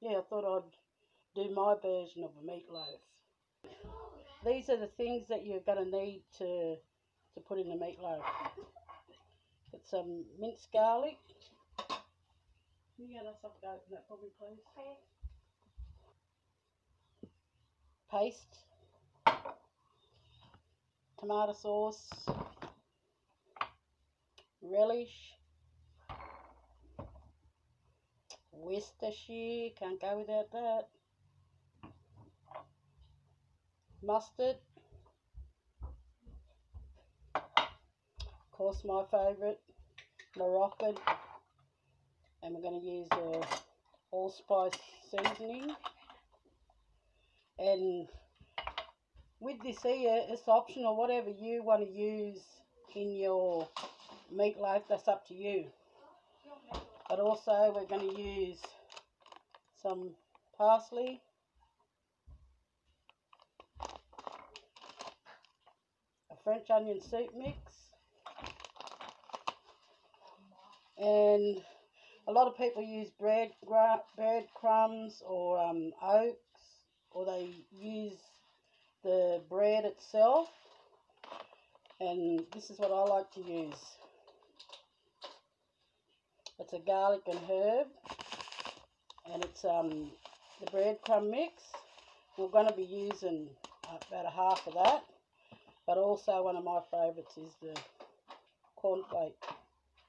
yeah, I thought I'd do my version of a meatloaf. These are the things that you're going to need to put in the meatloaf. Get some minced garlic. Can you get us up to open that for me, please? Paste. Tomato sauce. Relish. Worcestershire, can't go without that. Mustard. Of course, my favourite, Moroccan. And we're going to use allspice seasoning. And with this here, it's optional. Whatever you want to use in your meatloaf, that's up to you. But also we're going to use some parsley, a French onion soup mix, and a lot of people use bread crumbs or oats, or they use the bread itself, and this is what I like to use. It's a garlic and herb, and it's the breadcrumb mix. We're going to be using about a half of that, but also one of my favourites is the cornflake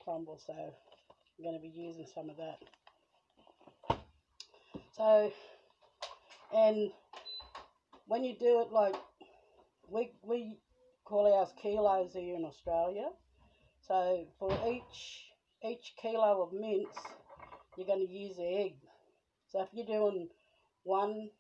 crumble, so I'm going to be using some of that. So, and when you do it, like we call ours kilos here in Australia, so for each kilo of mince you're going to use an egg. So if you're doing one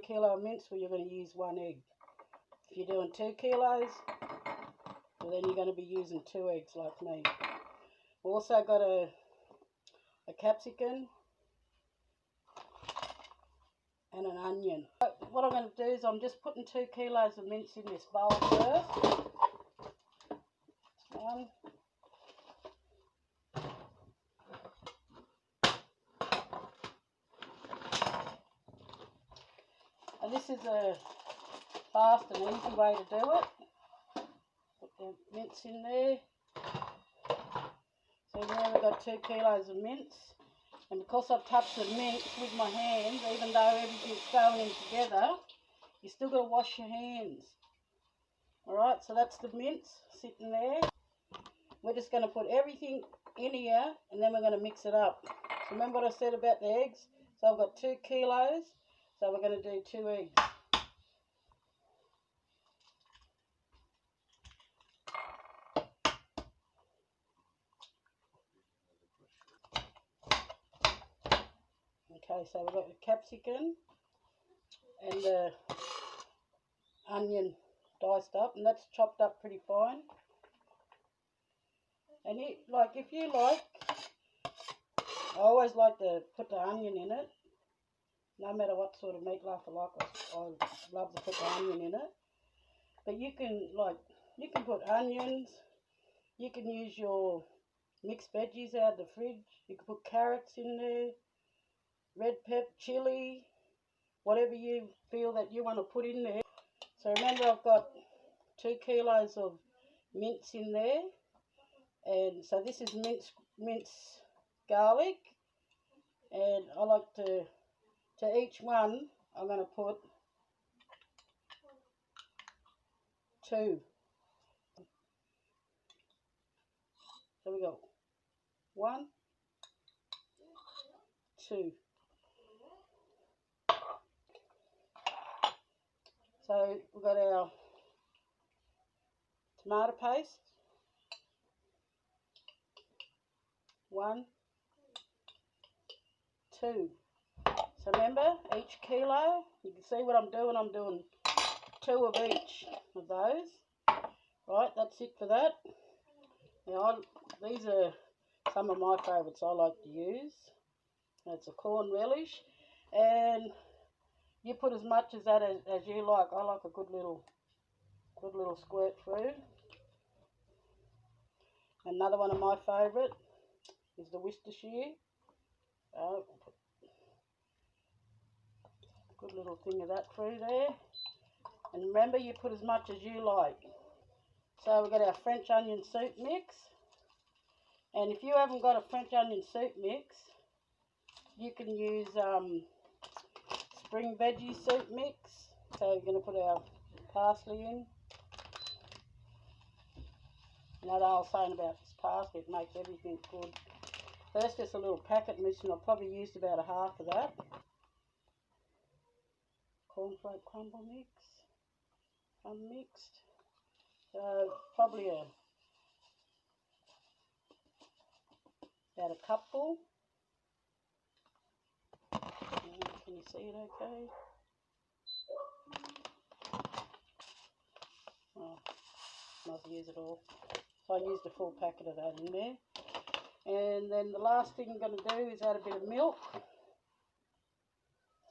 kilo of mince, well, you're going to use 1 egg. If you're doing 2 kilos, well, then you're going to be using 2 eggs like me. We've also got a capsicum and an onion. What I'm going to do is I'm just putting 2 kilos of mince in this bowl first. One. And this is a fast and easy way to do it. Put the mince in there. So now we've got 2 kilos of mince. And because I've touched the mince with my hands, even though everything's going in together, you still got to wash your hands. Alright, so that's the mince sitting there. We're just going to put everything in here, and then we're going to mix it up. So remember what I said about the eggs? So I've got 2 kilos, so we're going to do 2 eggs. Okay, so we've got the capsicum and the onion diced up, and that's chopped up pretty fine. And if you like, I always like to put the onion in it. No matter what sort of meatloaf I like, I love to put the onion in it. But you can put onions. You can use your mixed veggies out of the fridge. You can put carrots in there, red pepper, chili, whatever you feel that you want to put in there. So remember, I've got 2 kilos of mince in there, and so this is minced garlic, and I like to each one I'm going to put 2. So we got 1, 2. So we've got our tomato paste, 1, 2. So remember, each kilo, you can see what I'm doing 2 of each of those. Right, that's it for that. Now, these are some of my favourites I like to use. It's a corn relish, and you put as much as that as you like. I like a good little squirt through. Another one of my favourite is the Worcestershire. Good little thing of that through there. And remember, you put as much as you like. So we've got our French onion soup mix. And if you haven't got a French onion soup mix, you can use spring veggie soup mix. So we're going to put our parsley in. You know, they were saying about this parsley, it makes everything good. So that's just a little packet mixing. I've probably used about a half of that. Cornflake crumble mix, unmixed. So probably about a cupful. Can you see it okay? Oh, must use it all. So I used a full packet of that in there. And then the last thing I'm going to do is add a bit of milk.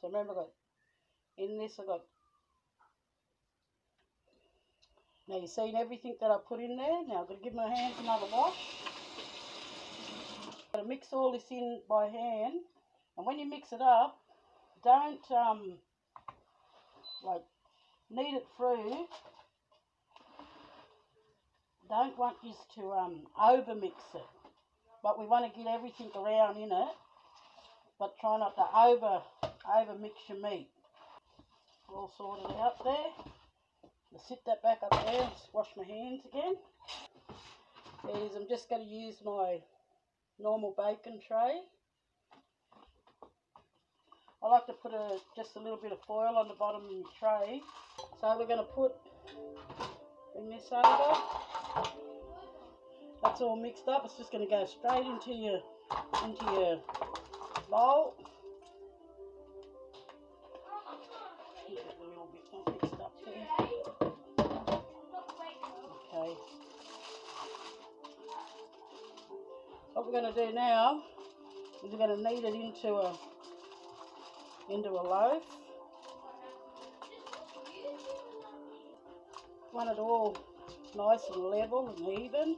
So remember, I got in this, I got, now you've seen everything that I put in there. Now I'm going to give my hands another wash. I'm going to mix all this in by hand. And when you mix it up, don't like knead it through. Don't want you to over mix it, but we want to get everything around in it, but try not to over mix your meat. All sorted out there. I'll sit that back up there and just wash my hands again. I'm just going to use my normal bacon tray. I like to put just a little bit of foil on the bottom of the tray. So we're going to bring this over. That's all mixed up. It's just going to go straight into your bowl. Get a little bit mixed up there. Okay. What we're going to do now is we're going to knead it into a loaf. Want it all nice and level and even.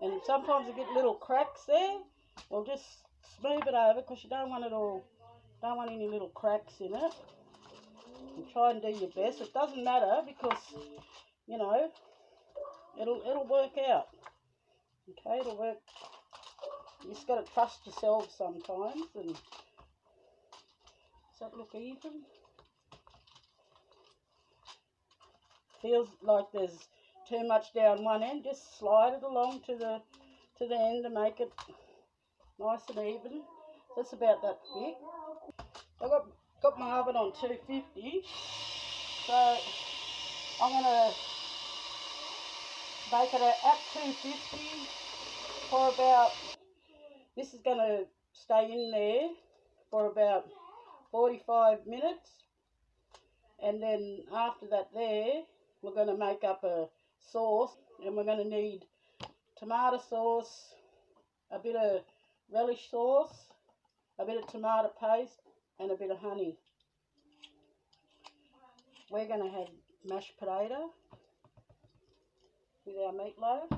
And sometimes you get little cracks there. Well, just smooth it over because you don't want any little cracks in it. And try and do your best. It doesn't matter because, you know, it'll work out. Okay, it'll work. You just got to trust yourself sometimes. And does that look even? Feels like there's too much down one end. Just slide it along to the end to make it nice and even. That's about that thick. I've got my oven on 250, so I'm going to bake it at 250 for about, this is going to stay in there for about 45 minutes, and then after that there, we're going to make up a sauce, and we're going to need tomato sauce, a bit of relish sauce, a bit of tomato paste, and a bit of honey. We're going to have mashed potato with our meatloaf.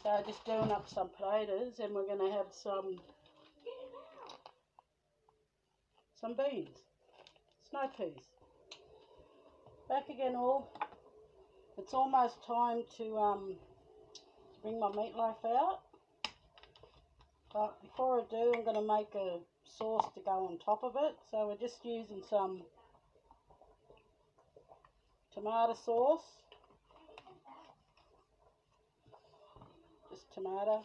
So just doing up some potatoes, and we're going to have some beans, snow peas. Back again all. It's almost time to bring my meatloaf out. But before I do, I'm going to make a sauce to go on top of it. So we're just using some tomato sauce. Just tomato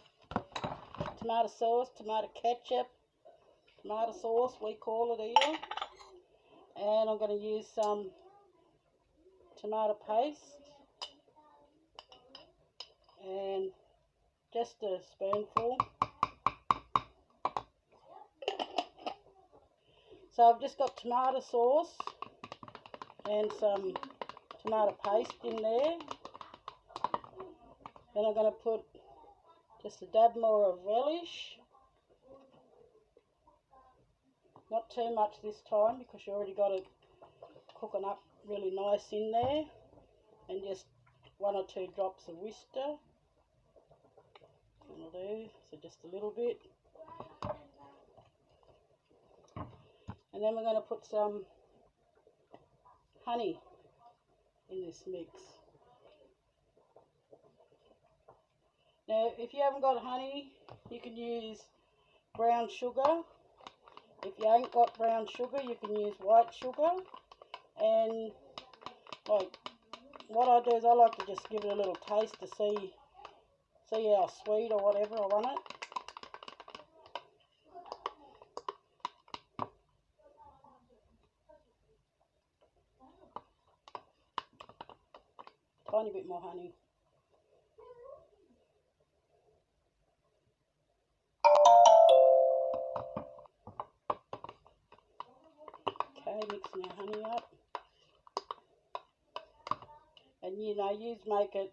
sauce, tomato ketchup, tomato sauce, we call it here. And I'm going to use some tomato paste. And just a spoonful. So I've just got tomato sauce and some tomato paste in there. Then I'm going to put just a dab more of relish. Not too much this time because you already got it cooking up really nice in there. And just 1 or 2 drops of Worcester. That'll do. so just a little bit. And then we're going to put some honey in this mix. Now, if you haven't got honey, you can use brown sugar. If you ain't got brown sugar, you can use white sugar. And like what I do is I like to just give it a little taste to see how sweet or whatever I want it. Tiny bit more honey. Okay, mixing our honey up. And you know, you make it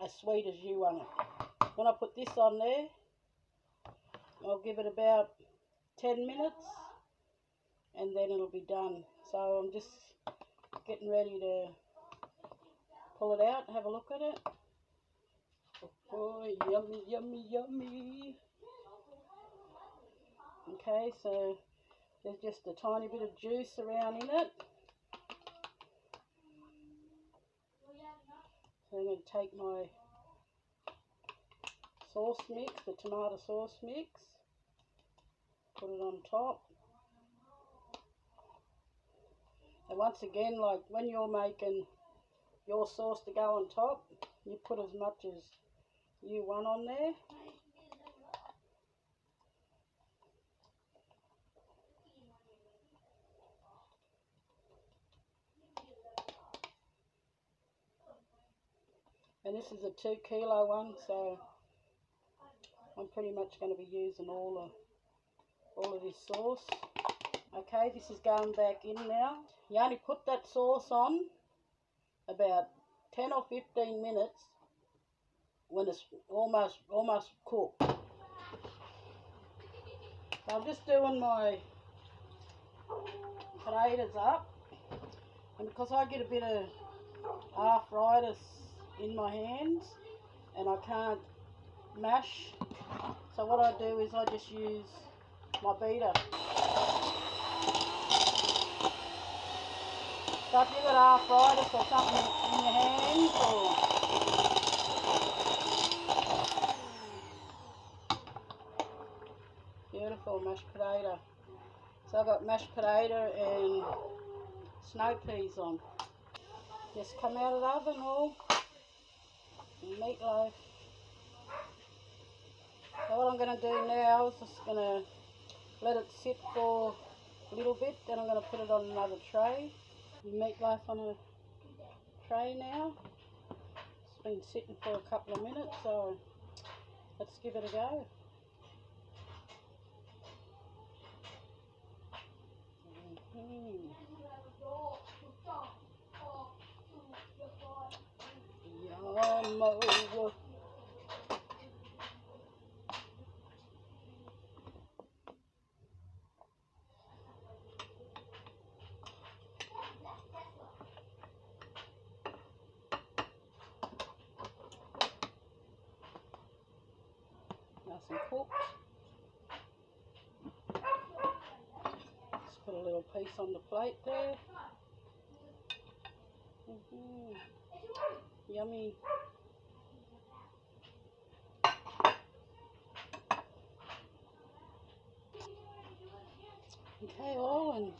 as sweet as you want it. When I put this on there, I'll give it about 10 minutes and then it'll be done. So I'm just getting ready to pull it out, have a look at it. Oh, yummy, yummy, yummy. Okay, so there's just a tiny bit of juice around in it. So I'm going to take my sauce mix, the tomato sauce mix, put it on top. And once again, like when you're making your sauce to go on top, you put as much as you want on there. And this is a 2 kilo one, so I'm pretty much going to be using all of this sauce. Okay, this is going back in now. You only put that sauce on about 10 or 15 minutes when it's almost cooked. So I'm just doing my potatoes up, and because I get a bit of arthritis in my hands and I can't mash, so what I do is I just use my beater. So if you've got arthritis or something in your hands, or beautiful mashed potato. So I've got mashed potato and snow peas on. Just come out of the oven all. Meatloaf. So what I'm going to do now is just going to let it sit for a little bit, then I'm going to put it on another tray. Meatloaf on a tray now. It's been sitting for a couple of minutes, so let's give it a go. Yum. Nice and cooked. Just put a little piece on the plate there. Yummy. Okay, all, and